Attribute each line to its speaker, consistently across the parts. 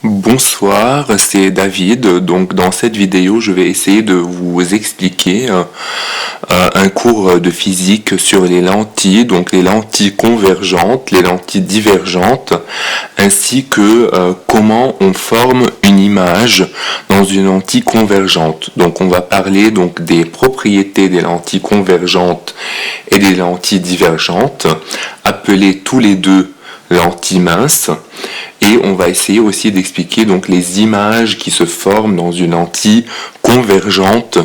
Speaker 1: Bonsoir, c'est David. Donc dans cette vidéo, je vais essayer de vous expliquer un cours de physique sur les lentilles, donc les lentilles convergentes, les lentilles divergentes, ainsi que comment on forme une image dans une lentille convergente. Donc on va parler donc des propriétés des lentilles convergentes et des lentilles divergentes, appelées tous les deux lentilles minces. Et on va essayer aussi d'expliquer donc les images qui se forment dans une lentille convergente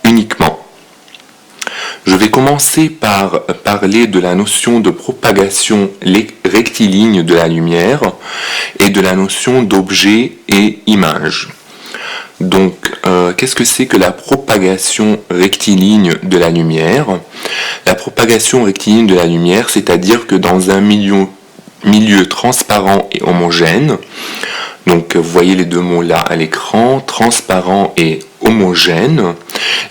Speaker 1: uniquement. Je vais commencer par parler de la notion de propagation rectiligne de la lumière et de la notion d'objet et image. Donc, qu'est-ce que c'est que la propagation rectiligne de la lumière? La propagation rectiligne de la lumière, c'est-à-dire que dans un milieu transparent et homogène. Donc vous voyez les deux mots là à l'écran, transparent et homogène.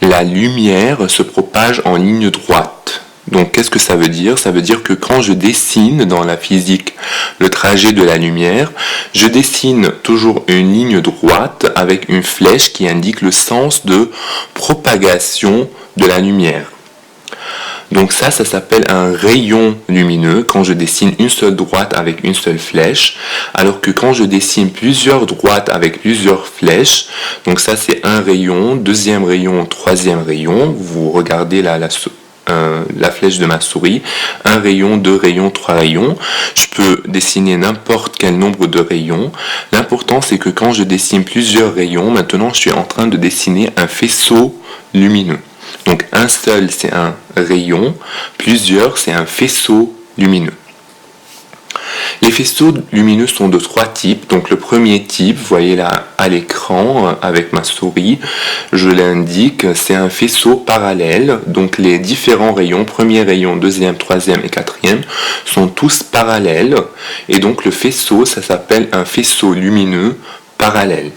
Speaker 1: La lumière se propage en ligne droite. Donc qu'est-ce que ça veut dire? Ça veut dire que quand je dessine dans la physique le trajet de la lumière, je dessine toujours une ligne droite avec une flèche qui indique le sens de propagation de la lumière. Donc ça s'appelle un rayon lumineux quand je dessine une seule droite avec une seule flèche, alors que quand je dessine plusieurs droites avec plusieurs flèches, donc ça c'est un rayon, deuxième rayon, troisième rayon, vous regardez là la flèche de ma souris, un rayon, deux rayons, trois rayons, je peux dessiner n'importe quel nombre de rayons. L'important c'est que quand je dessine plusieurs rayons, maintenant je suis en train de dessiner un faisceau lumineux. Donc un seul c'est un rayon, plusieurs c'est un faisceau lumineux. Les faisceaux lumineux sont de trois types. Donc le premier type, vous voyez là à l'écran avec ma souris, je l'indique, c'est un faisceau parallèle. Donc les différents rayons, premier rayon, deuxième, troisième et quatrième, sont tous parallèles. Et donc le faisceau, ça s'appelle un faisceau lumineux parallèle.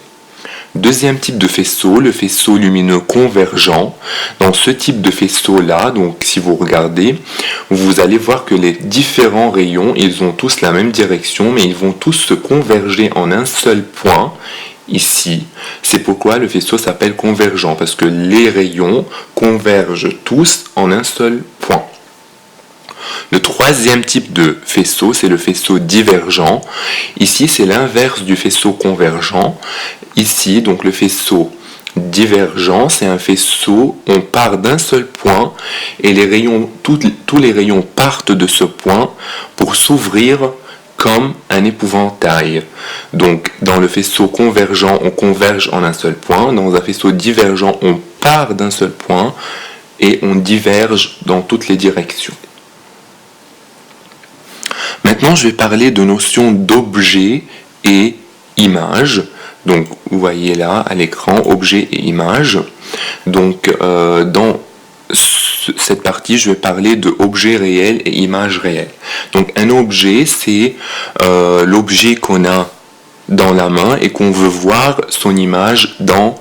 Speaker 1: Deuxième type de faisceau, le faisceau lumineux convergent. Dans ce type de faisceau-là, donc si vous regardez, vous allez voir que les différents rayons, ils ont tous la même direction, mais ils vont tous se converger en un seul point, ici. C'est pourquoi le faisceau s'appelle convergent, parce que les rayons convergent tous en un seul point. Le troisième type de faisceau, c'est le faisceau divergent. Ici, c'est l'inverse du faisceau convergent. Ici, donc le faisceau divergent, c'est un faisceau, on part d'un seul point et les rayons, tous les rayons partent de ce point pour s'ouvrir comme un épouvantail. Donc, dans le faisceau convergent, on converge en un seul point. Dans un faisceau divergent, on part d'un seul point et on diverge dans toutes les directions. Maintenant, je vais parler de notions d'objet et image. Donc, vous voyez là à l'écran, objet et image. Donc, dans cette partie, je vais parler de objet réel et image réelle. Donc, un objet, c'est l'objet qu'on a dans la main et qu'on veut voir son image dans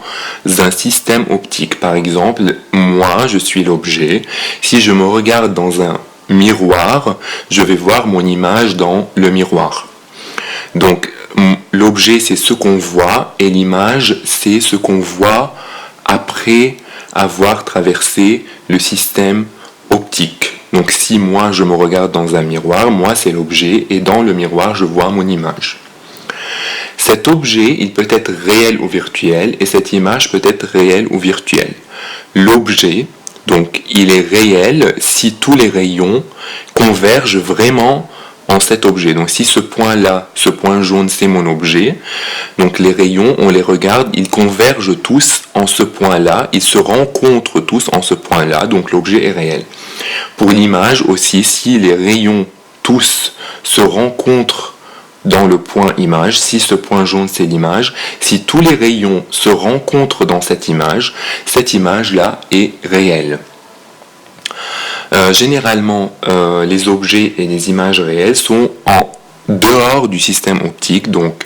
Speaker 1: un système optique. Par exemple, moi, je suis l'objet. Si je me regarde dans un miroir, je vais voir mon image dans le miroir. Donc, l'objet, c'est ce qu'on voit et l'image, c'est ce qu'on voit après avoir traversé le système optique. Donc, si moi, je me regarde dans un miroir, moi, c'est l'objet et dans le miroir, je vois mon image. Cet objet, il peut être réel ou virtuel et cette image peut être réelle ou virtuelle. L'objet, donc, il est réel si tous les rayons convergent vraiment en cet objet. Donc, si ce point-là, ce point jaune, c'est mon objet, donc les rayons, on les regarde, ils convergent tous en ce point-là, ils se rencontrent tous en ce point-là, donc l'objet est réel. Pour l'image aussi, si les rayons tous se rencontrent dans le point image, si ce point jaune c'est l'image, si tous les rayons se rencontrent dans cette image-là est réelle. Généralement, les objets et les images réelles sont en deux dehors du système optique, donc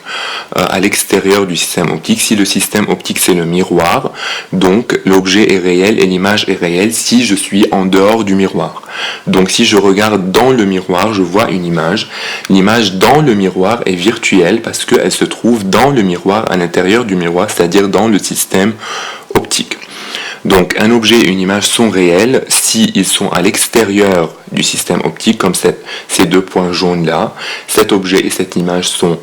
Speaker 1: à l'extérieur du système optique. Si le système optique c'est le miroir, donc l'objet est réel et l'image est réelle si je suis en dehors du miroir. Donc si je regarde dans le miroir, je vois une image. L'image dans le miroir est virtuelle parce qu'elle se trouve dans le miroir, à l'intérieur du miroir, c'est-à-dire dans le système optique. Donc un objet et une image sont réels s'ils sont à l'extérieur du système optique, comme ces deux points jaunes là. Cet objet et cette image sont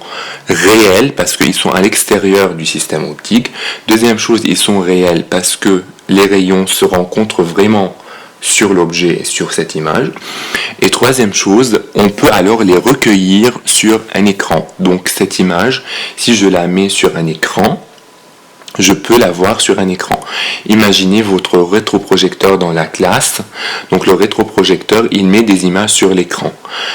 Speaker 1: réels parce qu'ils sont à l'extérieur du système optique. Deuxième chose, ils sont réels parce que les rayons se rencontrent vraiment sur l'objet et sur cette image. Et troisième chose, on peut alors les recueillir sur un écran. Donc cette image, si je la mets sur un écran, je peux la voir sur un écran. Imaginez votre rétroprojecteur dans la classe. Donc le rétroprojecteur, il met des images sur l'écran.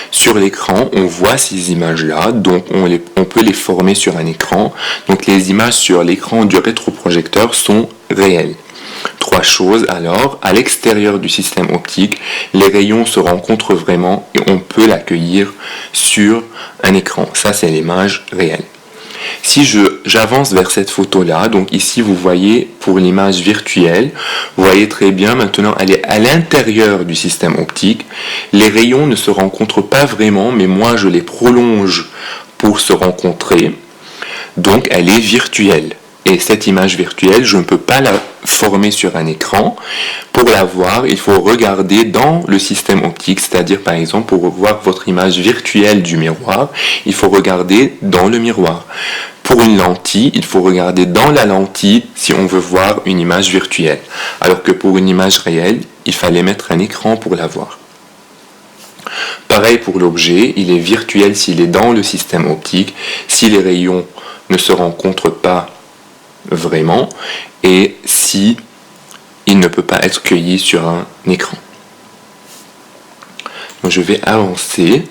Speaker 1: Sur l'écran, on voit ces images-là, donc on peut les former sur un écran. Donc les images sur l'écran du rétroprojecteur sont réelles. Trois choses alors, à l'extérieur du système optique, les rayons se rencontrent vraiment et on peut l'accueillir sur un écran. Ça, c'est l'image réelle. Si j'avance vers cette photo-là, donc ici vous voyez pour l'image virtuelle, vous voyez très bien maintenant elle est à l'intérieur du système optique. Les rayons ne se rencontrent pas vraiment, mais moi je les prolonge pour se rencontrer. Donc elle est virtuelle. Et cette image virtuelle, je ne peux pas la former sur un écran. Pour la voir, il faut regarder dans le système optique, c'est-à-dire par exemple pour voir votre image virtuelle du miroir, il faut regarder dans le miroir. Pour une lentille, il faut regarder dans la lentille si on veut voir une image virtuelle. Alors que pour une image réelle, il fallait mettre un écran pour la voir. Pareil pour l'objet, il est virtuel s'il est dans le système optique, si les rayons ne se rencontrent pas vraiment et si il ne peut pas être cueilli sur un écran. Donc je vais avancer.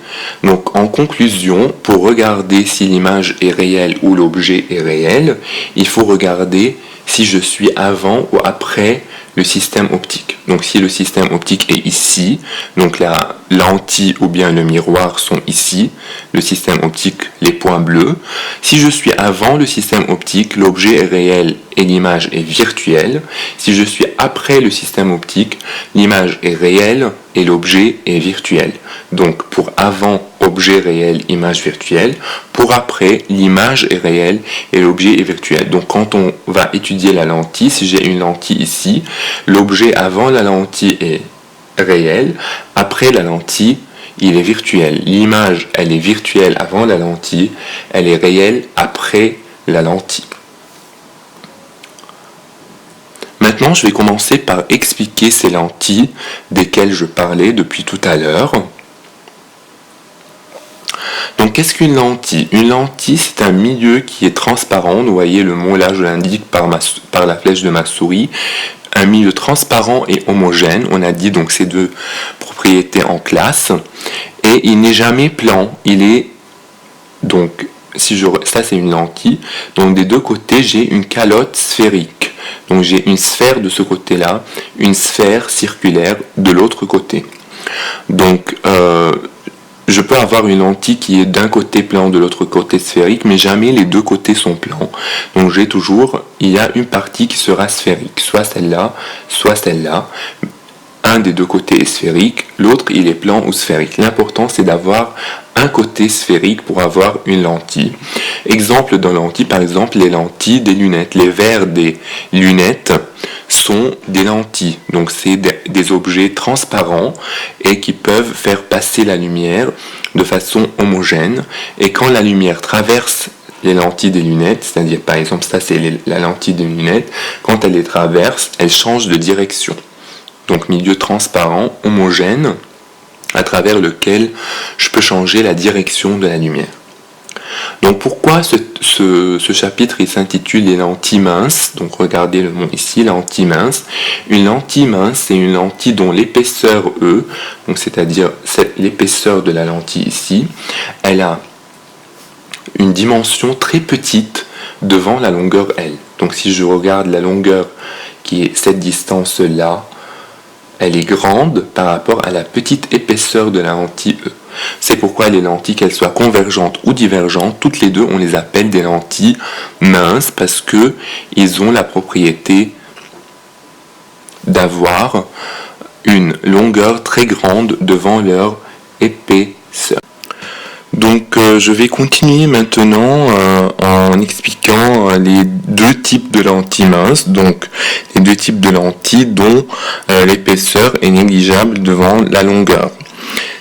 Speaker 1: Donc en conclusion, pour regarder si l'image est réelle ou l'objet est réel, il faut regarder si je suis avant ou après le système optique. Donc si le système optique est ici, donc la lentille ou bien le miroir sont ici, le système optique, les points bleus. Si je suis avant le système optique, l'objet est réel et l'image est virtuelle. Si je suis après le système optique, l'image est réelle et l'objet est virtuel. Donc pour avant, objet réel, image virtuelle. Pour après, l'image est réelle et l'objet est virtuel. Donc quand on va étudier la lentille, si j'ai une lentille ici, l'objet avant la lentille est réel, après la lentille, il est virtuel. L'image, elle est virtuelle avant la lentille, elle est réelle après la lentille. Maintenant, je vais commencer par expliquer ces lentilles desquelles je parlais depuis tout à l'heure. Donc, qu'est-ce qu'une lentille? Une lentille, c'est un milieu qui est transparent. Vous voyez le mot là, je l'indique par la flèche de ma souris. Un milieu transparent et homogène. On a dit donc ces deux propriétés en classe. Et il n'est jamais plan. Il est donc, ça c'est une lentille. Donc des deux côtés, j'ai une calotte sphérique. Donc j'ai une sphère de ce côté-là, une sphère circulaire de l'autre côté. Donc je peux avoir une lentille qui est d'un côté plan, de l'autre côté sphérique, mais jamais les deux côtés sont plans. Donc il y a une partie qui sera sphérique, soit celle-là, soit celle-là. Un des deux côtés est sphérique, l'autre il est plan ou sphérique. L'important c'est d'avoir un côté sphérique pour avoir une lentille. Exemple de lentille, par exemple les lentilles des lunettes. Les verres des lunettes sont des lentilles. Donc c'est des objets transparents et qui peuvent faire passer la lumière de façon homogène. Et quand la lumière traverse les lentilles des lunettes, c'est-à-dire par exemple ça c'est la lentille des lunettes, quand elle les traverse, elle change de direction. Donc milieu transparent, homogène, à travers lequel je peux changer la direction de la lumière. Donc pourquoi ce chapitre il s'intitule les lentilles minces? Donc regardez le mot ici, lentille mince. Une lentille mince, c'est une lentille dont l'épaisseur E, donc c'est-à-dire l'épaisseur de la lentille ici, elle a une dimension très petite devant la longueur L. Donc si je regarde la longueur qui est cette distance-là, elle est grande par rapport à la petite épaisseur de la lentille E. C'est pourquoi les lentilles, qu'elles soient convergentes ou divergentes, toutes les deux, on les appelle des lentilles minces parce que ils ont la propriété d'avoir une longueur très grande devant leur épaisseur. Donc je vais continuer maintenant en expliquant les deux types de lentilles minces, donc les deux types de lentilles dont l'épaisseur est négligeable devant la longueur.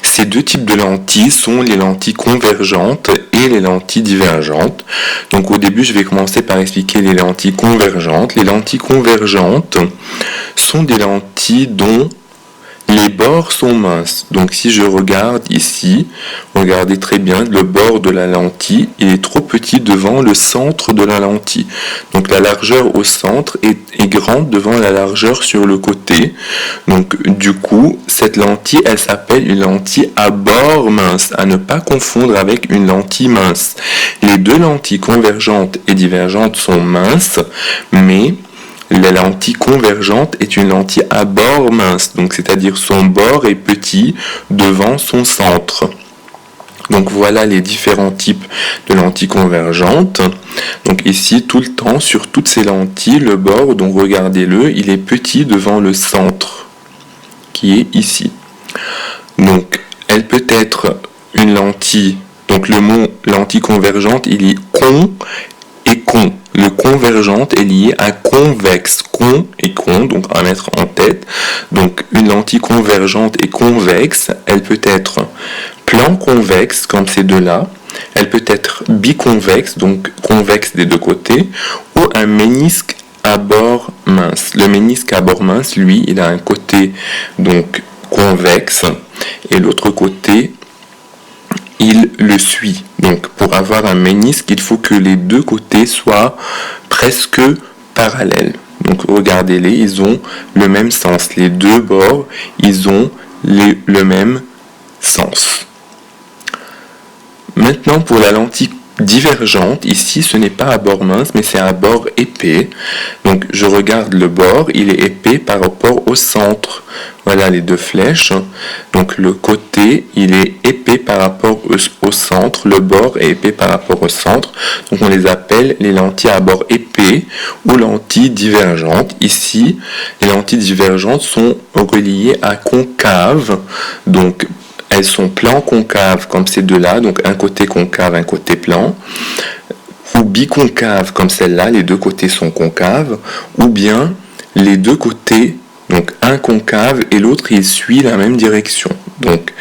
Speaker 1: Ces deux types de lentilles sont les lentilles convergentes et les lentilles divergentes. Donc au début, je vais commencer par expliquer les lentilles convergentes. Les lentilles convergentes sont des lentilles dont les bords sont minces. Donc si je regarde ici, regardez très bien, le bord de la lentille, il est trop petit devant le centre de la lentille. Donc la largeur au centre est grande devant la largeur sur le côté. Donc du coup, cette lentille, elle s'appelle une lentille à bord mince, à ne pas confondre avec une lentille mince. Les deux lentilles convergentes et divergentes sont minces, mais la lentille convergente est une lentille à bord mince, donc c'est-à-dire son bord est petit devant son centre. Donc voilà les différents types de lentilles convergentes. Donc ici, tout le temps, sur toutes ces lentilles, le bord, donc regardez-le, il est petit devant le centre, qui est ici. Donc elle peut être une lentille, donc le mot lentille convergente, il est con et con. Le convergente est lié à convexe, con et con, donc à mettre en tête. Donc une lentille convergente et convexe, elle peut être plan convexe, comme ces deux-là. Elle peut être biconvexe, donc convexe des deux côtés, ou un ménisque à bord mince. Le ménisque à bord mince, lui, il a un côté donc convexe et l'autre côté il le suit. Donc pour avoir un ménisque, il faut que les deux côtés soient presque parallèles. Donc regardez-les, ils ont le même sens. Les deux bords, ils ont le même sens. Maintenant pour la lentille divergente, ici ce n'est pas à bord mince mais c'est à bord épais. Donc je regarde le bord, il est épais par rapport au centre. Voilà les deux flèches. Donc le côté il est épais par rapport au centre, le bord est épais par rapport au centre. Donc on les appelle les lentilles à bord épais ou lentilles divergentes. Ici les lentilles divergentes sont reliées à concave. Donc elles sont plan concave comme ces deux-là, donc un côté concave, un côté plan, ou biconcave comme celle-là, les deux côtés sont concaves, ou bien les deux côtés, donc un concave et l'autre il suit la même direction. Donc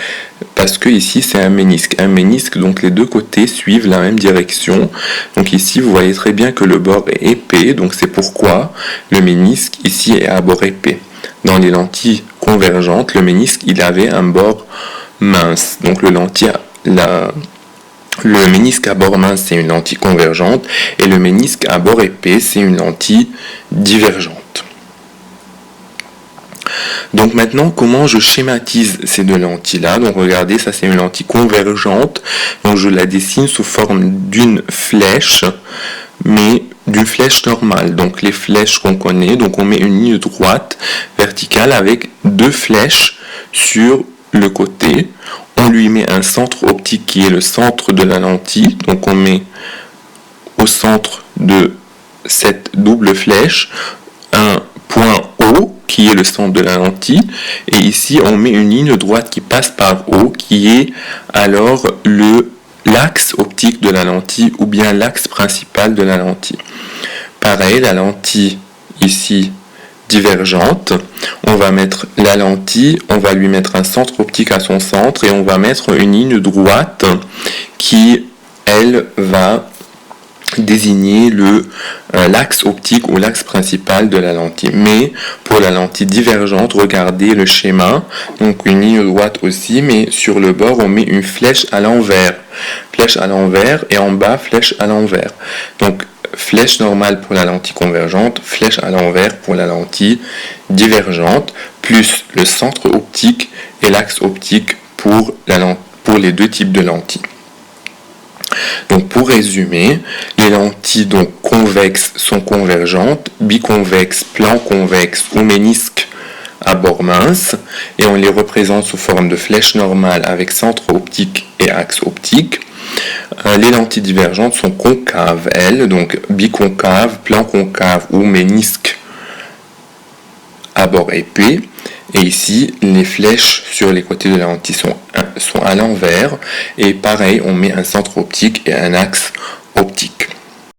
Speaker 1: parce que ici c'est un ménisque. Un ménisque, donc les deux côtés suivent la même direction. Donc ici vous voyez très bien que le bord est épais, donc c'est pourquoi le ménisque ici est à bord épais. Dans les lentilles convergentes, le ménisque il avait un bord mince. Donc le ménisque à bord mince c'est une lentille convergente et le ménisque à bord épais c'est une lentille divergente. Donc maintenant comment je schématise ces deux lentilles là. Donc regardez, ça c'est une lentille convergente, donc je la dessine sous forme d'une flèche, mais d'une flèche normale, donc les flèches qu'on connaît. Donc on met une ligne droite verticale avec deux flèches sur le côté, on lui met un centre optique qui est le centre de la lentille, donc on met au centre de cette double flèche un point haut qui est le centre de la lentille, et ici on met une ligne droite qui passe par haut qui est alors l'axe optique de la lentille ou bien l'axe principal de la lentille. Pareil, la lentille ici divergente, on va mettre la lentille, on va lui mettre un centre optique à son centre et on va mettre une ligne droite qui, elle, va désigner l'axe optique ou l'axe principal de la lentille. Mais pour la lentille divergente, regardez le schéma, donc une ligne droite aussi, mais sur le bord on met une flèche à l'envers et en bas flèche à l'envers. Donc flèche normale pour la lentille convergente, flèche à l'envers pour la lentille divergente, plus le centre optique et l'axe optique pour les deux types de lentilles. Donc pour résumer, les lentilles donc convexes sont convergentes, biconvexes, plan convexe ou ménisque à bord mince et on les représente sous forme de flèches normales avec centre optique et axe optique. Les lentilles divergentes sont concaves, elles, donc biconcaves, plan concave ou ménisque à bord épais. Et ici, les flèches sur les côtés de la lentille sont à l'envers. Et pareil, on met un centre optique et un axe optique.